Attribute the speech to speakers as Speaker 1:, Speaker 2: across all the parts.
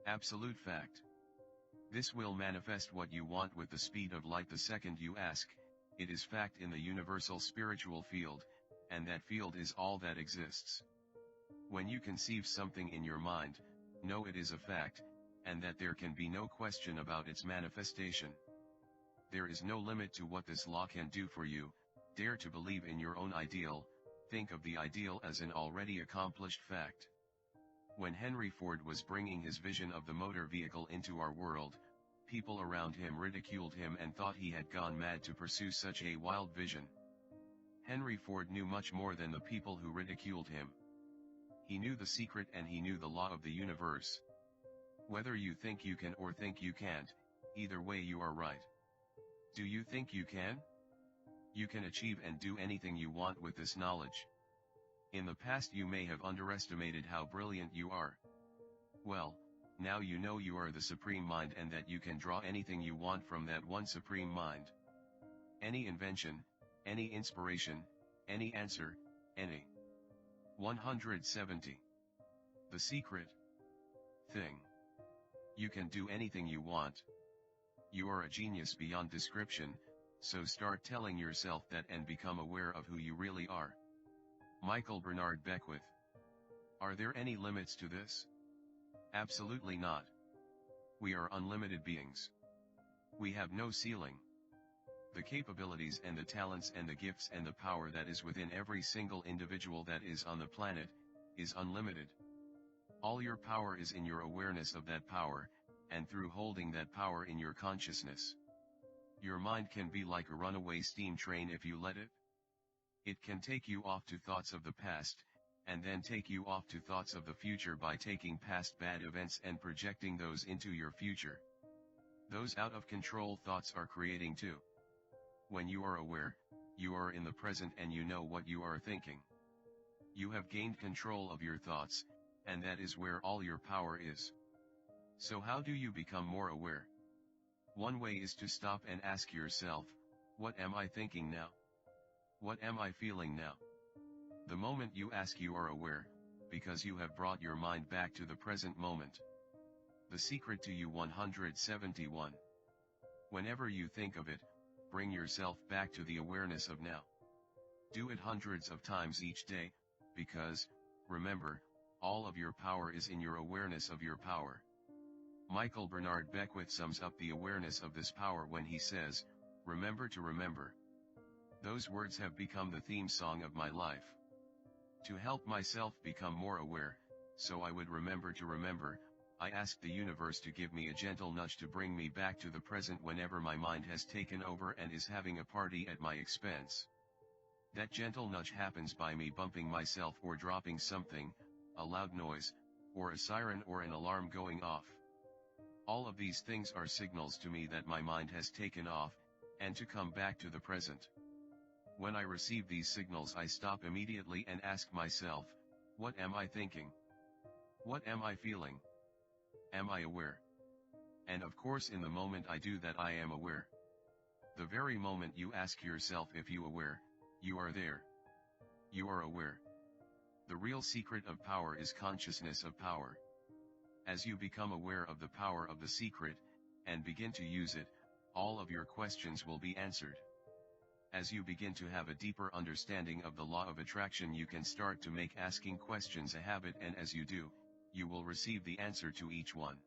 Speaker 1: Absolute fact. This will manifest what you want with the speed of light the second you ask. It is fact in the universal spiritual field, and that field is all that exists. When you conceive something in your mind, know it is a fact, and that there can be no question about its manifestation. There is no limit to what this law can do for you. Dare to believe in your own ideal. Think of the ideal as an already accomplished fact. When Henry Ford was bringing his vision of the motor vehicle into our world, people around him ridiculed him and thought he had gone mad to pursue such a wild vision. Henry Ford knew much more than the people who ridiculed him. He knew the secret and he knew the law of the universe. Whether you think you can or think you can't, either way you are right. Do you think you can? You can achieve and do anything you want with this knowledge. In the past you may have underestimated how brilliant you are. Well, now you know you are the supreme mind and that you can draw anything you want from that one supreme mind. Any invention, any inspiration, any answer, any. 170. The secret thing. You can do anything you want. You are a genius beyond description, so start telling yourself that and become aware of who you really are. Michael Bernard Beckwith. Are there any limits to this? Absolutely not. We are unlimited beings. We have no ceiling. The capabilities and the talents and the gifts and the power that is within every single individual that is on the planet, is unlimited. All your power is in your awareness of that power, and through holding that power in your consciousness. Your mind can be like a runaway steam train if you let it. It can take you off to thoughts of the past, and then take you off to thoughts of the future by taking past bad events and projecting those into your future. Those out of control thoughts are creating too. When you are aware, you are in the present and you know what you are thinking. You have gained control of your thoughts, and that is where all your power is. So how do you become more aware? One way is to stop and ask yourself, what am I thinking now? What am I feeling now? The moment you ask you are aware, because you have brought your mind back to the present moment. The secret to you 171. Whenever you think of it, bring yourself back to the awareness of now. Do it hundreds of times each day, because, remember, all of your power is in your awareness of your power. Michael Bernard Beckwith sums up the awareness of this power when he says, remember to remember. Those words have become the theme song of my life. To help myself become more aware, so I would remember to remember, I asked the universe to give me a gentle nudge to bring me back to the present whenever my mind has taken over and is having a party at my expense. That gentle nudge happens by me bumping myself or dropping something, a loud noise, or a siren or an alarm going off. All of these things are signals to me that my mind has taken off, and to come back to the present. When I receive these signals I stop immediately and ask myself, what am I thinking? What am I feeling? Am I aware? And of course in the moment I do that I am aware. The very moment you ask yourself if you aware, you are there. You are aware. The real secret of power is consciousness of power. As you become aware of the power of the secret, and begin to use it, all of your questions will be answered. As you begin to have a deeper understanding of the law of attraction you can start to make asking questions a habit, and as you do, you will receive the answer to each one.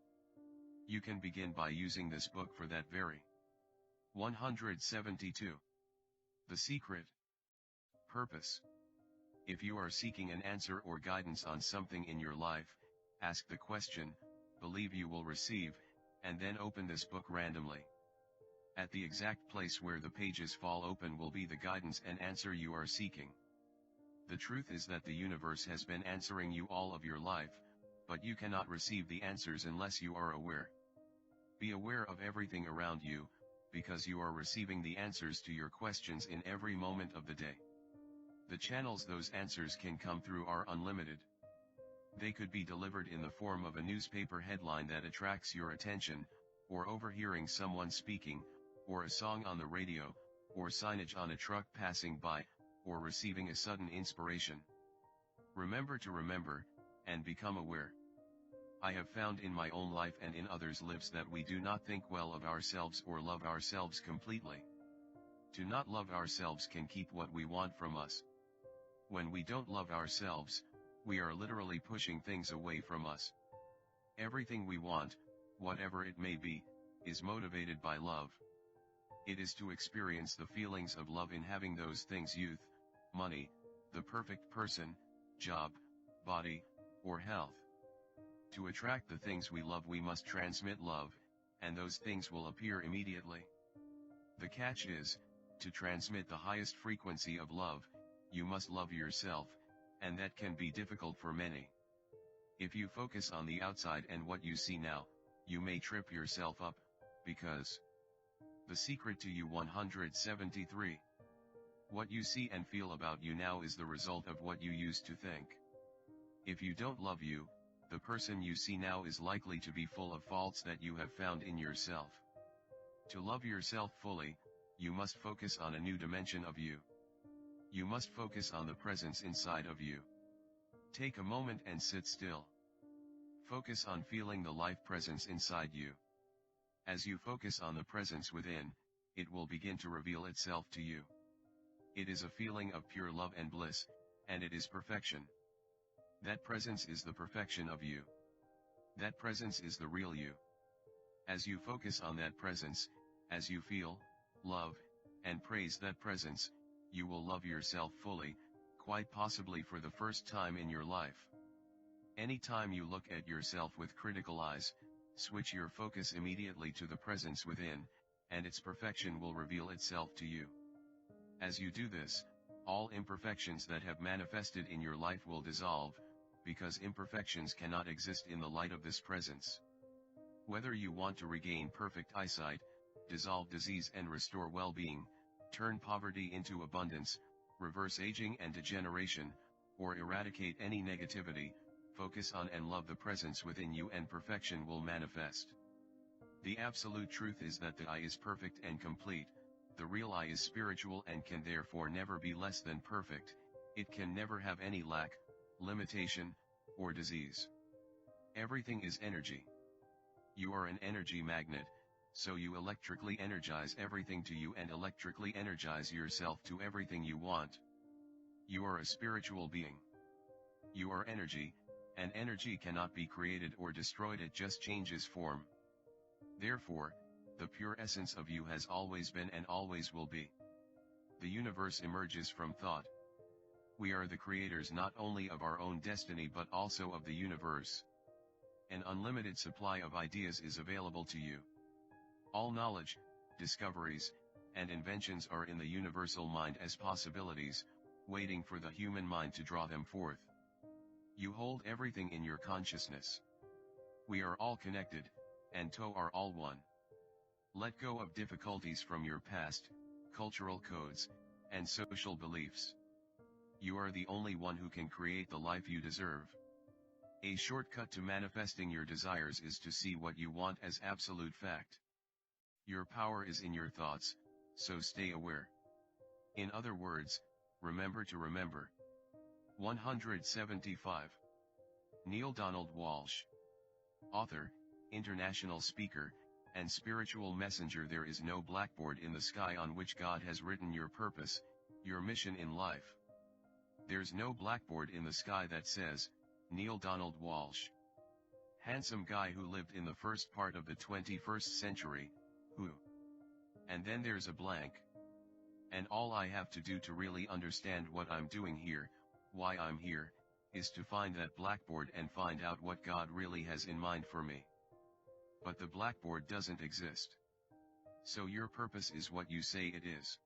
Speaker 1: You can begin by using this book for that very. 172. The secret purpose. If you are seeking an answer or guidance on something in your life, ask the question, believe you will receive, and then open this book randomly. At the exact place where the pages fall open will be the guidance and answer you are seeking. The truth is that the universe has been answering you all of your life, but you cannot receive the answers unless you are aware. Be aware of everything around you, because you are receiving the answers to your questions in every moment of the day. The channels those answers can come through are unlimited. They could be delivered in the form of a newspaper headline that attracts your attention, or overhearing someone speaking, or a song on the radio, or signage on a truck passing by, or receiving a sudden inspiration. Remember to remember, and become aware. I have found in my own life and in others' lives that we do not think well of ourselves or love ourselves completely. To not love ourselves can keep what we want from us. When we don't love ourselves, we are literally pushing things away from us. Everything we want, whatever it may be, is motivated by love. It is to experience the feelings of love in having those things: youth, money, the perfect person, job, body, or health. To attract the things we love, we must transmit love, and those things will appear immediately. The catch is, to transmit the highest frequency of love, you must love yourself, and that can be difficult for many. If you focus on the outside and what you see now, you may trip yourself up, because the secret to you 173. What you see and feel about you now is the result of what you used to think. If you don't love you, the person you see now is likely to be full of faults that you have found in yourself. To love yourself fully, you must focus on a new dimension of you. You must focus on the presence inside of you. Take a moment and sit still. Focus on feeling the life presence inside you. As you focus on the presence within, it will begin to reveal itself to you. It is a feeling of pure love and bliss, and it is perfection. That presence is the perfection of you. That presence is the real you. As you focus on that presence, as you feel, love, and praise that presence, you will love yourself fully, quite possibly for the first time in your life. Anytime you look at yourself with critical eyes, switch your focus immediately to the presence within, and its perfection will reveal itself to you. As you do this, all imperfections that have manifested in your life will dissolve, because imperfections cannot exist in the light of this presence. Whether you want to regain perfect eyesight, dissolve disease and restore well-being, turn poverty into abundance, reverse aging and degeneration, or eradicate any negativity, focus on and love the presence within you and perfection will manifest. The absolute truth is that the I is perfect and complete. The real I is spiritual and can therefore never be less than perfect. It can never have any lack, limitation, or disease. Everything is energy. You are an energy magnet, so you electrically energize everything to you and electrically energize yourself to everything you want. You are a spiritual being. You are energy, and energy cannot be created or destroyed, it just changes form. Therefore, the pure essence of you has always been and always will be. The universe emerges from thought. We are the creators not only of our own destiny but also of the universe. An unlimited supply of ideas is available to you. All knowledge, discoveries, and inventions are in the universal mind as possibilities, waiting for the human mind to draw them forth. You hold everything in your consciousness. We are all connected, and so are all one. Let go of difficulties from your past, cultural codes, and social beliefs. You are the only one who can create the life you deserve. A shortcut to manifesting your desires is to see what you want as absolute fact. Your power is in your thoughts, so stay aware. In other words, remember to remember. 175. Neil Donald Walsh. Author, international speaker, and spiritual messenger. There is no blackboard in the sky on which God has written your purpose, your mission in life. There's no blackboard in the sky that says, Neil Donald Walsh. Handsome guy who lived in the first part of the 21st century, who? And then there's a blank. And all I have to do to really understand what I'm doing here, why I'm here, is to find that blackboard and find out what God really has in mind for me. But the blackboard doesn't exist. So your purpose is what you say it is.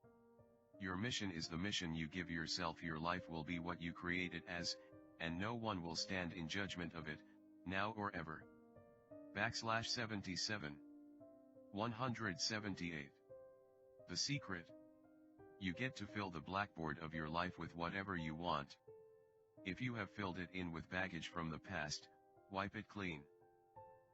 Speaker 1: Your mission is the mission you give yourself. Your life will be what you create it as, and no one will stand in judgment of it, now or ever. /77. 178. The secret. You get to fill the blackboard of your life with whatever you want. If you have filled it in with baggage from the past, wipe it clean.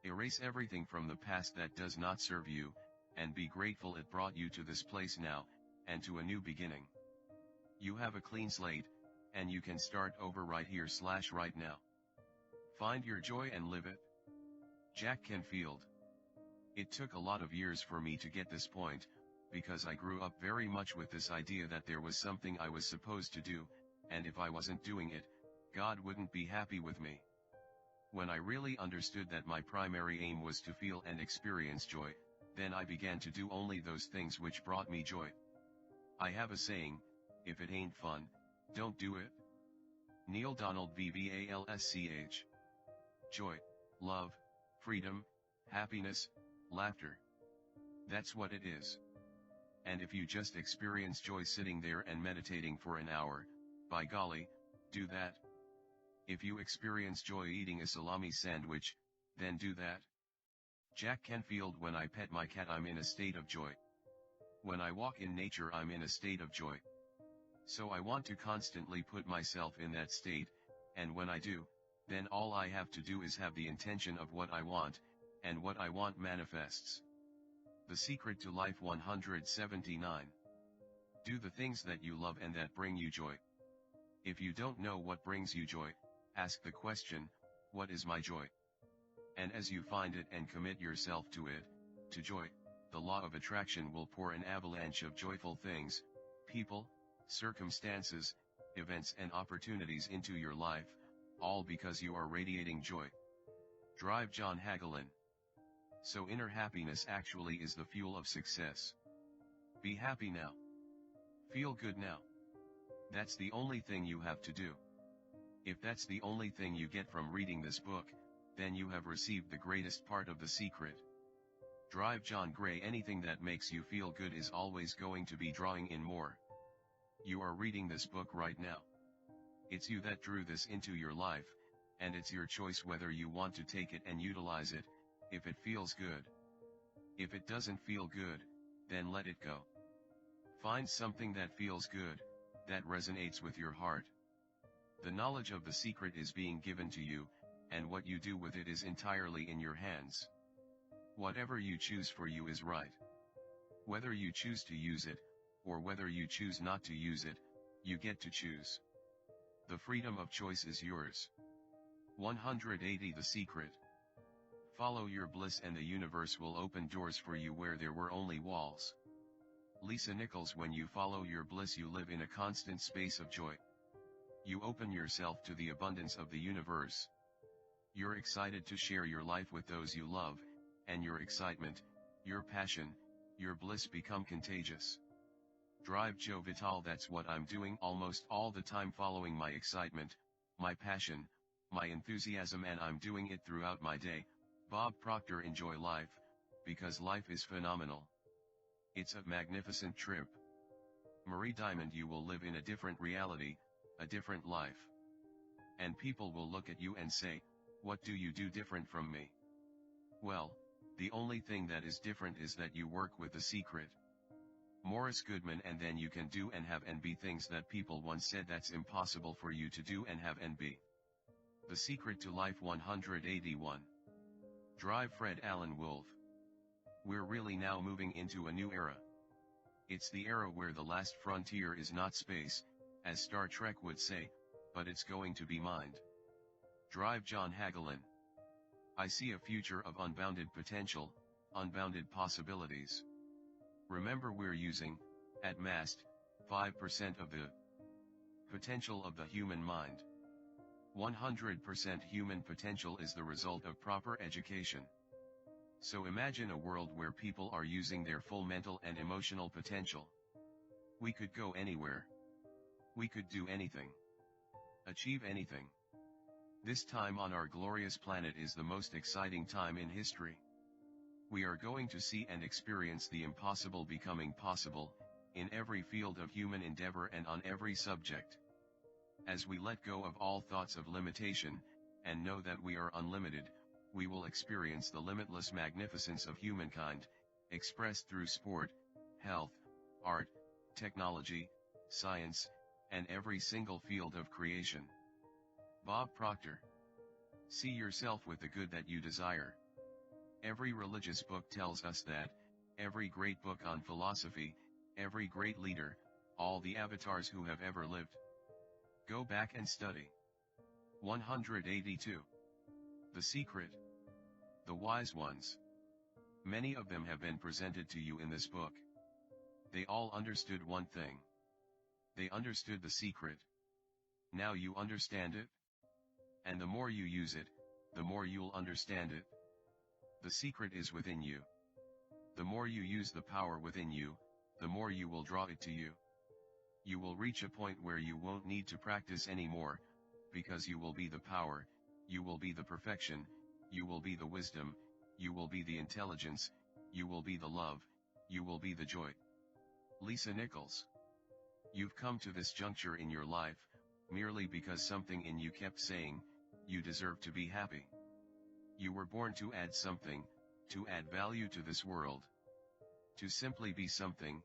Speaker 1: Erase everything from the past that does not serve you, and be grateful it brought you to this place now, and to a new beginning. You have a clean slate, and you can start over right here / right now. Find your joy and live it. Jack Canfield. It took a lot of years for me to get this point, because I grew up very much with this idea that there was something I was supposed to do, and if I wasn't doing it, God wouldn't be happy with me. When I really understood that my primary aim was to feel and experience joy, then I began to do only those things which brought me joy. I have a saying, if it ain't fun, don't do it. Neil Donald BVALSCH. Joy, love, freedom, happiness, laughter. That's what it is. And if you just experience joy sitting there and meditating for an hour, by golly, do that. If you experience joy eating a salami sandwich, then do that. Jack Canfield. When I pet my cat, I'm in a state of joy. When I walk in nature, I'm in a state of joy. So I want to constantly put myself in that state, and when I do, then all I have to do is have the intention of what I want, and what I want manifests. The Secret to Life 179. Do the things that you love and that bring you joy. If you don't know what brings you joy, ask the question, what is my joy? And as you find it and commit yourself to it, to joy, the law of attraction will pour an avalanche of joyful things, people, circumstances, events and opportunities into your life, all because you are radiating joy. Drive John Hagelin. So inner happiness actually is the fuel of success. Be happy now. Feel good now. That's the only thing you have to do. If that's the only thing you get from reading this book, then you have received the greatest part of the secret. Drive John Gray. Anything that makes you feel good is always going to be drawing in more. You are reading this book right now. It's you that drew this into your life, and it's your choice whether you want to take it and utilize it, if it feels good. If it doesn't feel good, then let it go. Find something that feels good, that resonates with your heart. The knowledge of the secret is being given to you, and what you do with it is entirely in your hands. Whatever you choose for you is right. Whether you choose to use it, or whether you choose not to use it, you get to choose. The freedom of choice is yours. 180. The secret. Follow your bliss and the universe will open doors for you where there were only walls. Lisa Nichols. When you follow your bliss, you live in a constant space of joy. You open yourself to the abundance of the universe. You're excited to share your life with those you love, and your excitement, your passion, your bliss become contagious. Drive Joe Vital. That's what I'm doing almost all the time, following my excitement, my passion, my enthusiasm, and I'm doing it throughout my day. Bob Proctor. Enjoy life, because life is phenomenal. It's a magnificent trip. Marie Diamond. You will live in a different reality, a different life. And people will look at you and say, what do you do different from me? Well, the only thing that is different is that you work with the secret. Morris Goodman. And then you can do and have and be things that people once said that's impossible for you to do and have and be. The Secret to Life 181. Drive Fred Allen Wolf. We're really now moving into a new era. It's the era where the last frontier is not space, as Star Trek would say, but it's going to be mind. Drive John Hagelin. I see a future of unbounded potential, unbounded possibilities. Remember, we're using, at most, 5% of the potential of the human mind. 100% human potential is the result of proper education. So imagine a world where people are using their full mental and emotional potential. We could go anywhere. We could do anything. Achieve anything. This time on our glorious planet is the most exciting time in history. We are going to see and experience the impossible becoming possible, in every field of human endeavor and on every subject. As we let go of all thoughts of limitation, and know that we are unlimited, we will experience the limitless magnificence of humankind, expressed through sport, health, art, technology, science, and every single field of creation. Bob Proctor. See yourself with the good that you desire. Every religious book tells us that, every great book on philosophy, every great leader, all the avatars who have ever lived. Go back and study. 182. The Secret. The Wise Ones. Many of them have been presented to you in this book. They all understood one thing. They understood the secret. Now you understand it? And the more you use it, the more you'll understand it. The secret is within you. The more you use the power within you, the more you will draw it to you. You will reach a point where you won't need to practice anymore, because you will be the power, you will be the perfection, you will be the wisdom, you will be the intelligence, you will be the love, you will be the joy. Lisa Nichols. You've come to this juncture in your life, merely because something in you kept saying, you deserve to be happy. You were born to add something, to add value to this world. To simply be something,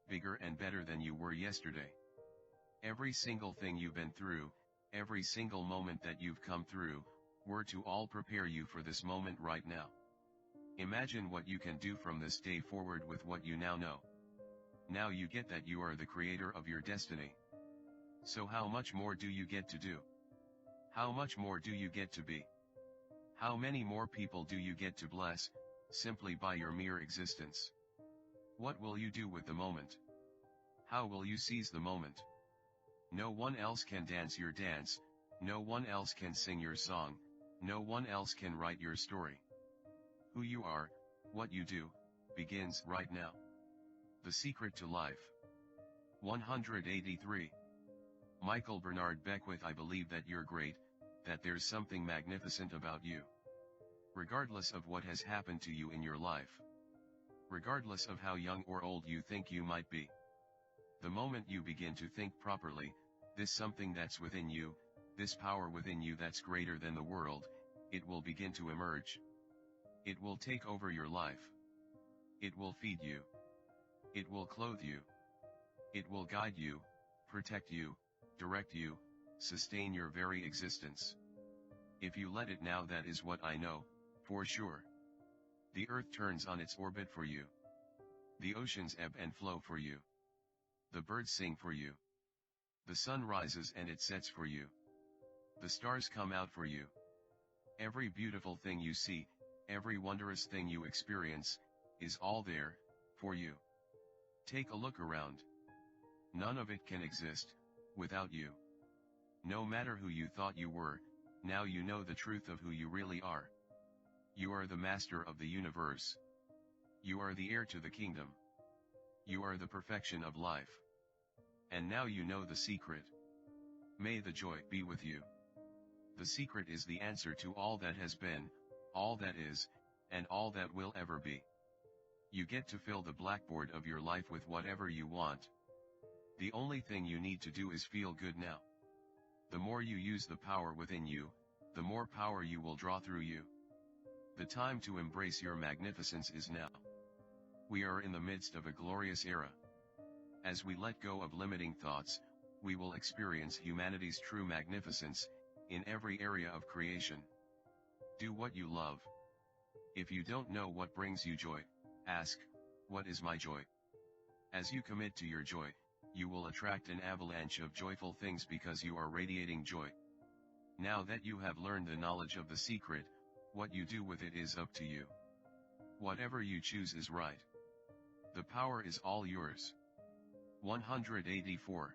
Speaker 1: bigger and better than you were yesterday. Every single thing you've been through, every single moment that you've come through, were to all prepare you for this moment right now. Imagine what you can do from this day forward with what you now know. Now you get that you are the creator of your destiny. So how much more do you get to do? How much more do you get to be? How many more people do you get to bless, simply by your mere existence? What will you do with the moment? How will you seize the moment? No one else can dance your dance, no one else can sing your song, no one else can write your story. Who you are, what you do, begins right now. The Secret to Life. 183. Michael Bernard Beckwith. I believe that you're great, that there's something magnificent about you. Regardless of what has happened to you in your life. Regardless of how young or old you think you might be. The moment you begin to think properly, this something that's within you, this power within you that's greater than the world, it will begin to emerge. It will take over your life. It will feed you. It will clothe you. It will guide you, protect you, direct you, sustain your very existence. If you let it now, that is what I know, for sure. The earth turns on its orbit for you. The oceans ebb and flow for you. The birds sing for you. The sun rises and it sets for you. The stars come out for you. Every beautiful thing you see, every wondrous thing you experience, is all there, for you. Take a look around. None of it can exist, without you. No matter who you thought you were, now you know the truth of who you really are. You are the master of the universe. You are the heir to the kingdom. You are the perfection of life. And now you know the secret. May the joy be with you. The secret is the answer to all that has been, all that is, and all that will ever be. You get to fill the blackboard of your life with whatever you want. The only thing you need to do is feel good now. The more you use the power within you, the more power you will draw through you. The time to embrace your magnificence is now. We are in the midst of a glorious era. As we let go of limiting thoughts, we will experience humanity's true magnificence, in every area of creation. Do what you love. If you don't know what brings you joy, ask, what is my joy? As you commit to your joy, you will attract an avalanche of joyful things because you are radiating joy. Now that you have learned the knowledge of the secret, what you do with it is up to you. Whatever you choose is right. The power is all yours. 184.